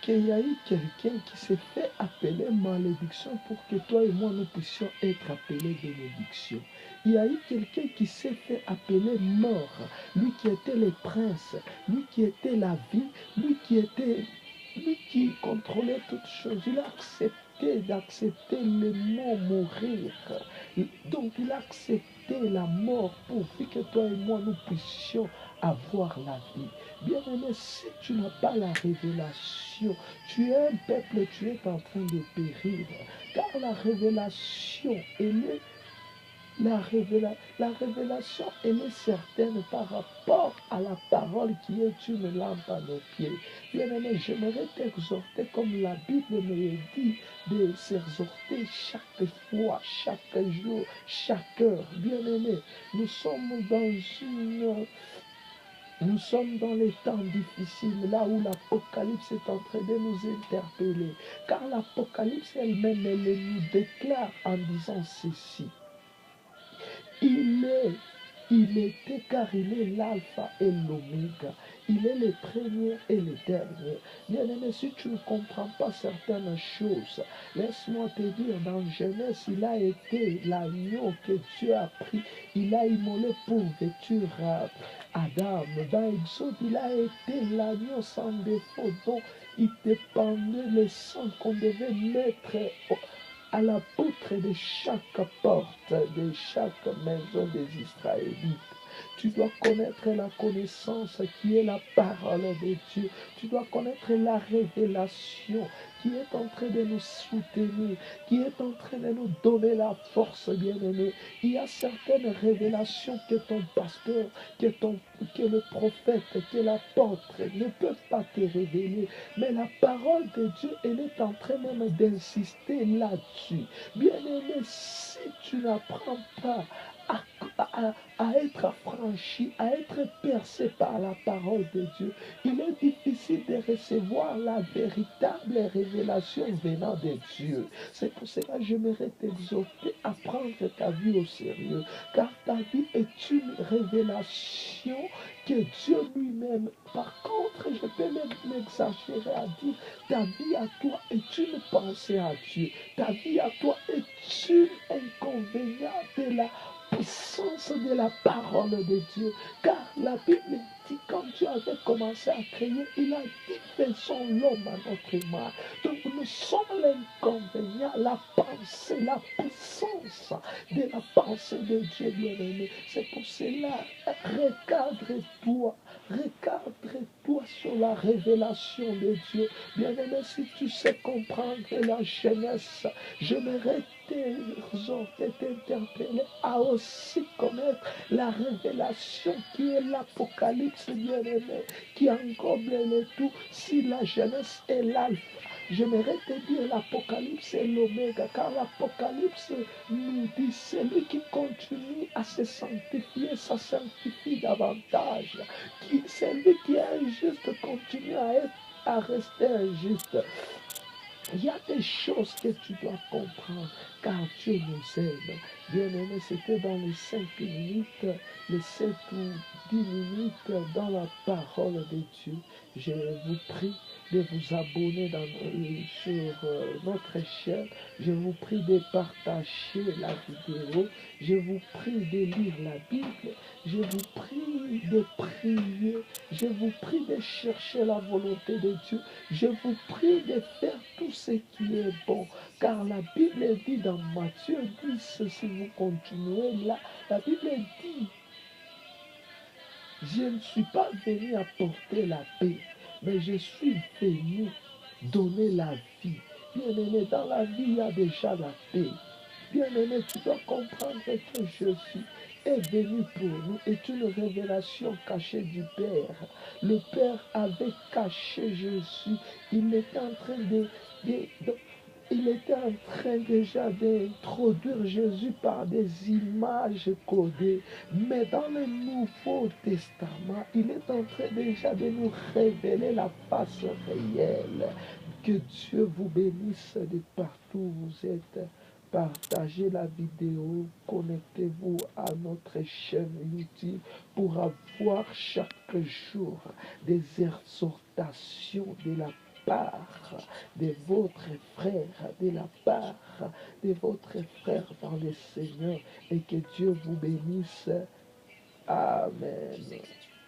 qu'il y a eu quelqu'un qui s'est fait appeler malédiction pour que toi et moi nous puissions être appelés bénédiction. Il y a eu quelqu'un qui s'est fait appeler mort, lui qui était le prince, lui qui était la vie, lui qui contrôlait toutes choses. Il a d'accepter le mot mourir. Donc il a accepté la mort pour que toi et moi nous puissions avoir la vie. Bien-aimé, si tu n'as pas la révélation, tu es un peuple, tu es en train de périr. Car la révélation, la révélation, elle est certaine par rapport à la parole qui est une lampe à nos pieds. Bien-aimé, j'aimerais t'exhorter comme la Bible me le dit, de s'exhorter chaque fois, chaque jour, chaque heure. Bien-aimé, nous sommes dans les temps difficiles, là où l'Apocalypse est en train de nous interpeller. Car l'Apocalypse elle-même, elle nous déclare en disant ceci. Il était car il est l'alpha et l'oméga. Il est le premier et le dernier. Bien-aimé, si tu ne comprends pas certaines choses, laisse-moi te dire, dans Genèse, il a été l'agneau que Dieu a pris. Il a immolé pour vêtir Adam. Dans Exode, il a été l'agneau sans défaut dont il dépendait le sang qu'on devait mettre à la poutre de chaque porte, de chaque maison des Israélites. Tu dois connaître la connaissance qui est la parole de Dieu. Tu dois connaître la révélation qui est en train de nous soutenir, qui est en train de nous donner la force, bien-aimé. Il y a certaines révélations que ton pasteur, que le prophète, que l'apôtre ne peuvent pas te révéler. Mais la parole de Dieu, elle est en train même d'insister là-dessus. Bien-aimé, si tu n'apprends pas à être affranchi, à être percé par la parole de Dieu, il est difficile de recevoir la véritable révélation venant de Dieu. C'est pour cela que j'aimerais t'exhorter à prendre ta vie au sérieux, car ta vie est une révélation que Dieu lui-même, par contre, je peux même m'exagérer à dire, ta vie à toi est une pensée à Dieu. Ta vie à toi est une inconvénient de la puissance de la parole de Dieu. Car la Bible dit, quand Dieu avait commencé à créer, il a dit, faisons l'homme à notre image. Donc nous sommes l'inconvénient, la pensée, la puissance de la pensée de Dieu bien-aimé. C'est pour cela, recadre-toi sur la révélation de Dieu. Bien-aimé, si tu sais comprendre la jeunesse, j'aimerais t'exhorter, t'interpeller à aussi connaître la révélation qui est l'Apocalypse, bien-aimé, qui englobe le tout. Si la jeunesse est l'alpha, j'aimerais te dire l'Apocalypse est l'oméga, car l'Apocalypse nous dit celui qui continue à se sanctifier, ça sanctifie davantage. Celui qui est injuste continue à rester injuste. Il y a des choses que tu dois comprendre, car Dieu nous aime. Bien-aimé, c'était dans les 5 minutes, les 7 ou 10 minutes dans la parole de Dieu. Je vous prie de vous abonner sur notre chaîne. Je vous prie de partager la vidéo. Je vous prie de lire la Bible. Je vous prie de prier. Je vous prie de chercher la volonté de Dieu. Je vous prie de faire tout ce qui est bon. Car la Bible dit dans Matthieu 10, si vous continuez là, la Bible dit, je ne suis pas venu apporter la paix, mais je suis venu donner la vie. Bien-aimé, dans la vie, il y a déjà la paix. Bien-aimé, tu dois comprendre que Jésus est venu pour nous, est une révélation cachée du Père. Le Père avait caché Jésus. Il était en train il était en train déjà d'introduire Jésus par des images codées. Mais dans le Nouveau Testament, il est en train déjà de nous révéler la face réelle. Que Dieu vous bénisse de partout où vous êtes. Partagez la vidéo, connectez-vous à notre chaîne YouTube pour avoir chaque jour des exhortations de la part de votre frère, de la part de votre frère dans le Seigneur, et que Dieu vous bénisse. Amen.